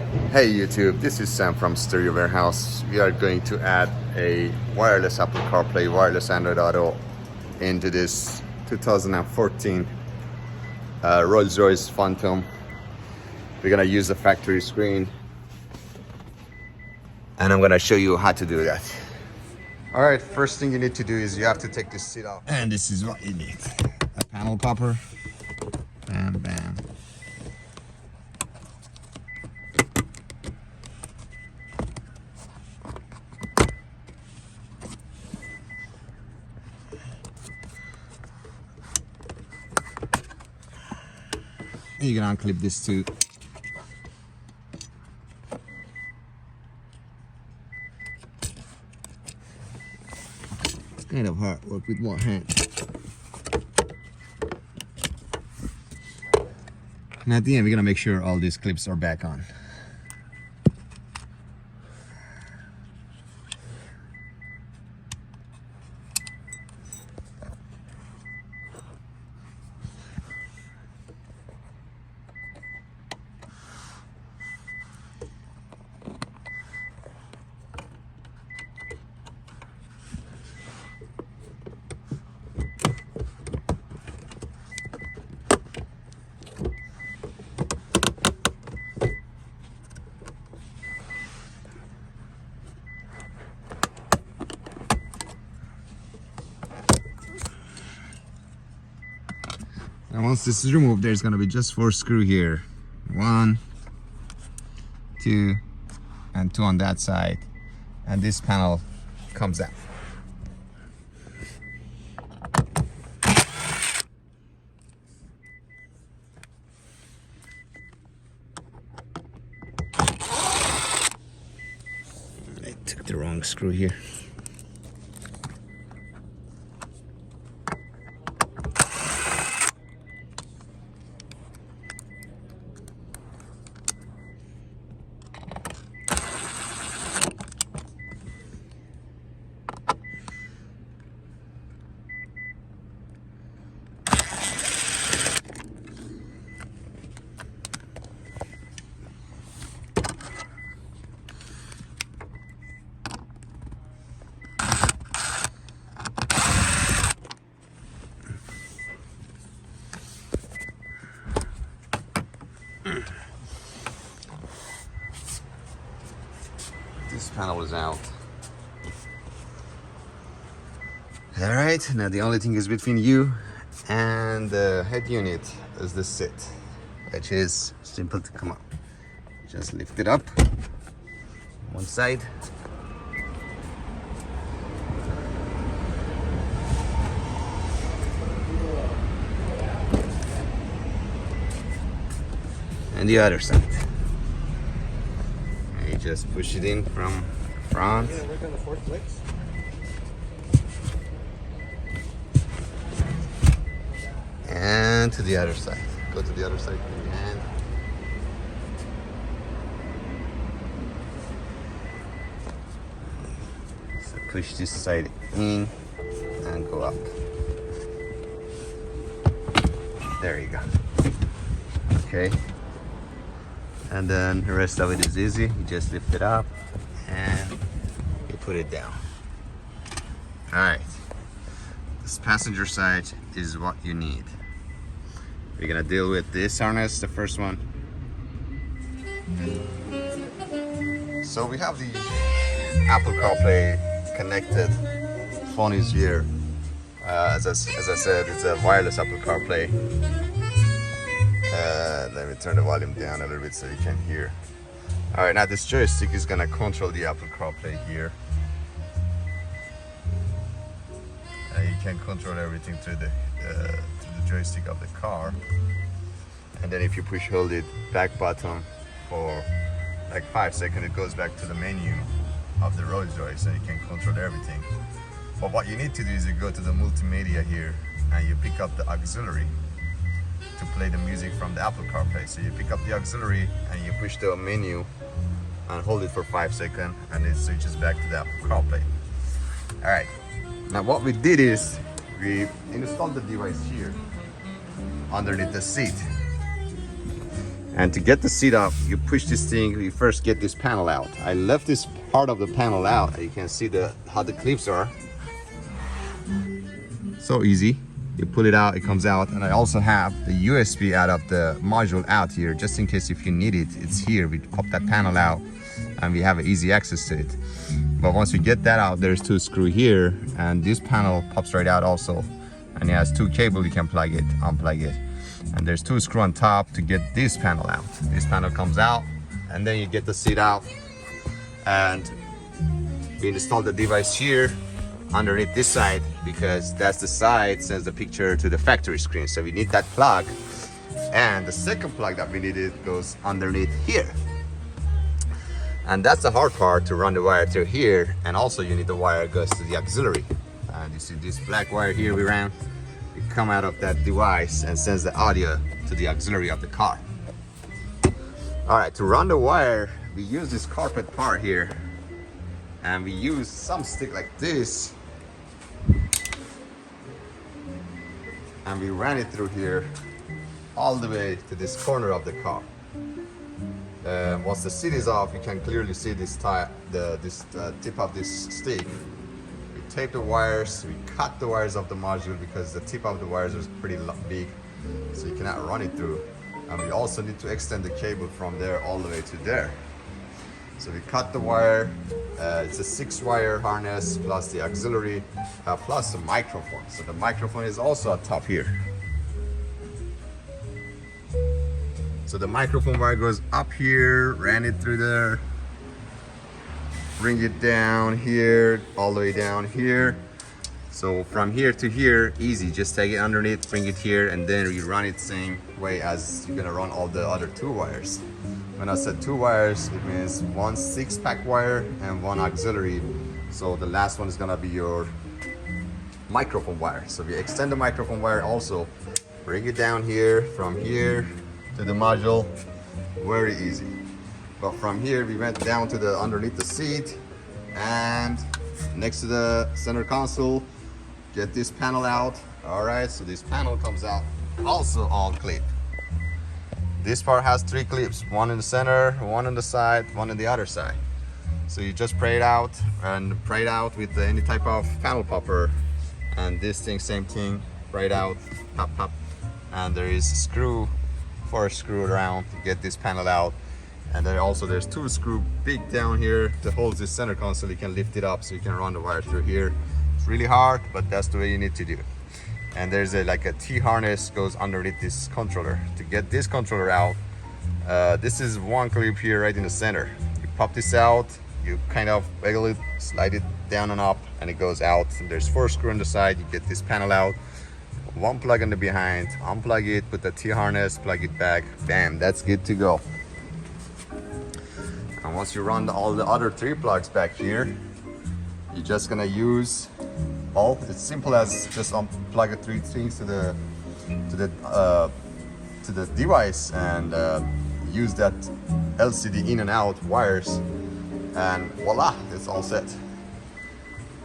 Hey YouTube, this is Sam from Stereo Warehouse. We are going to add a wireless Apple CarPlay, wireless Android Auto into this 2014 Rolls Royce Phantom. We're gonna use the factory screen and I'm gonna show you how to do that. Alright, first thing you need to do is you have to take this seat off. And this is what you need. A panel popper. Bam, bam. You can unclip this too. It's kind of hard work with one hand. And at the end, we're gonna make sure all these clips are back on. And once this is removed, there's gonna be just 4 screws here. 1, 2, and 2 on that side. And this panel comes out. I took the wrong screw here. This panel is out. All right, now the only thing is between you and the head unit is the seat, which is simple to come up. Just lift it up one side. And the other side. And you just push it in from front. You're gonna work on the 4 clicks? And to the other side. Go to the other side with your hand. So push this side in and go up. There you go. Okay. And then the rest of it is easy. You just lift it up and you put it down. All right. This passenger side is what you need. We're gonna deal with this harness, the first one. So we have the Apple CarPlay connected. Phone is here. As I said, it's a wireless Apple CarPlay. Let me turn the volume down a little bit so you can hear. All right, now this joystick is gonna control the Apple CarPlay here. You can control everything through the joystick of the car. And then if you hold it back button for like 5 seconds, it goes back to the menu of the Rolls Royce and you can control everything. But what you need to do is you go to the multimedia here and you pick up the auxiliary to play the music from the Apple CarPlay. So you pick up the auxiliary and you push the menu and hold it for 5 seconds and it switches back to the Apple CarPlay. All right, now what we did is we installed the device here underneath the seat. And to get the seat up, you push this thing, you first get this panel out. I left this part of the panel out. You can see how the clips are. So easy. You pull it out, it comes out. And I also have the USB out of the module out here, just in case if you need it, it's here. We pop that panel out and we have easy access to it. But once we get that out, there's 2 screws here, and this panel pops right out also. And it has 2 cables, you can plug it, unplug it. And there's 2 screws on top to get this panel out. This panel comes out, and then you get the seat out. And we install the device here underneath this side, because that's the side sends the picture to the factory screen. So we need that plug. And the second plug that we needed goes underneath here. And that's the hard part, to run the wire through here. And also you need the wire that goes to the auxiliary. And you see this black wire here we ran. It come out of that device and sends the audio to the auxiliary of the car. All right, to run the wire, we use this carpet part here. And we use some stick like this. And we ran it through here all the way to this corner of the car. Once the seat is off, you can clearly see this tip of this stick. We tape the wires, we cut the wires of the module because the tip of the wires is pretty big, so you cannot run it through. And we also need to extend the cable from there all the way to there. So we cut the wire. It's a 6-wire harness plus the auxiliary plus the microphone. So the microphone is also on top here. So the microphone wire goes up here, ran it through there, bring it down here, all the way down here. So from here to here, easy, just take it underneath, bring it here, and then you run it same way as you're gonna run all the other 2 wires. When I said 2 wires, it means 1 6-pack wire and 1 auxiliary. So the last one is gonna be your microphone wire. So we extend the microphone wire also, bring it down here, from here to the module, very easy. But from here, we went down to the underneath the seat and next to the center console, get this panel out. All right, so this panel comes out also all clip. This part has 3 clips, 1 in the center, 1 on the side, 1 on the other side. So you just pray it out and pray it out with any type of panel popper. And this thing, same thing, pray it out, pop, pop. And there is a screw, 4 screw around to get this panel out. And then also there's 2 screw big down here to hold this center console. You can lift it up so you can run the wire through here. It's really hard, but that's the way you need to do it. And there's like a T-harness goes underneath this controller. To get this controller out, this is 1 clip here right in the center. You pop this out, you kind of wiggle it, slide it down and up, and it goes out. And there's 4 screws on the side, you get this panel out. 1 plug in the behind, unplug it, put the T-harness, plug it back, bam, that's good to go. And once you run all the other 3 plugs back here, you're just gonna use all. It's simple as just unplug the 3 things to the device and use that LCD in and out wires, and voila, it's all set.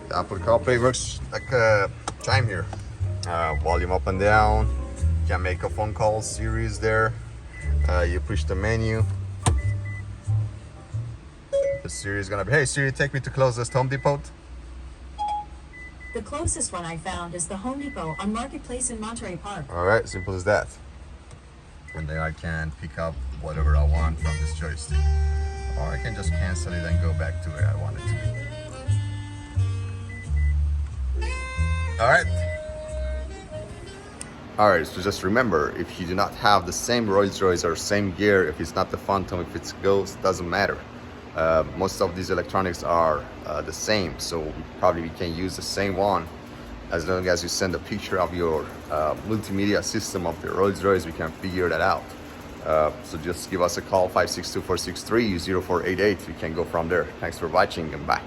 The Apple CarPlay works like a chime here. Volume up and down. You can make a phone call series there. You push the menu. The Siri is gonna be, hey Siri, take me to closest Home Depot. The closest one I found is the Home Depot on Marketplace in Monterey Park. All right, simple as that. And then I can pick up whatever I want from this joystick. Or I can just cancel it and go back to where I want it to be. All right. Alright, so just remember, if you do not have the same Rolls Royce or same gear, if it's not the Phantom, if it's Ghost, doesn't matter. Most of these electronics are the same, so probably we can use the same one. As long as you send a picture of your multimedia system of the Rolls Royce, we can figure that out. So just give us a call, 562-463-0488. We can go from there. Thanks for watching and bye.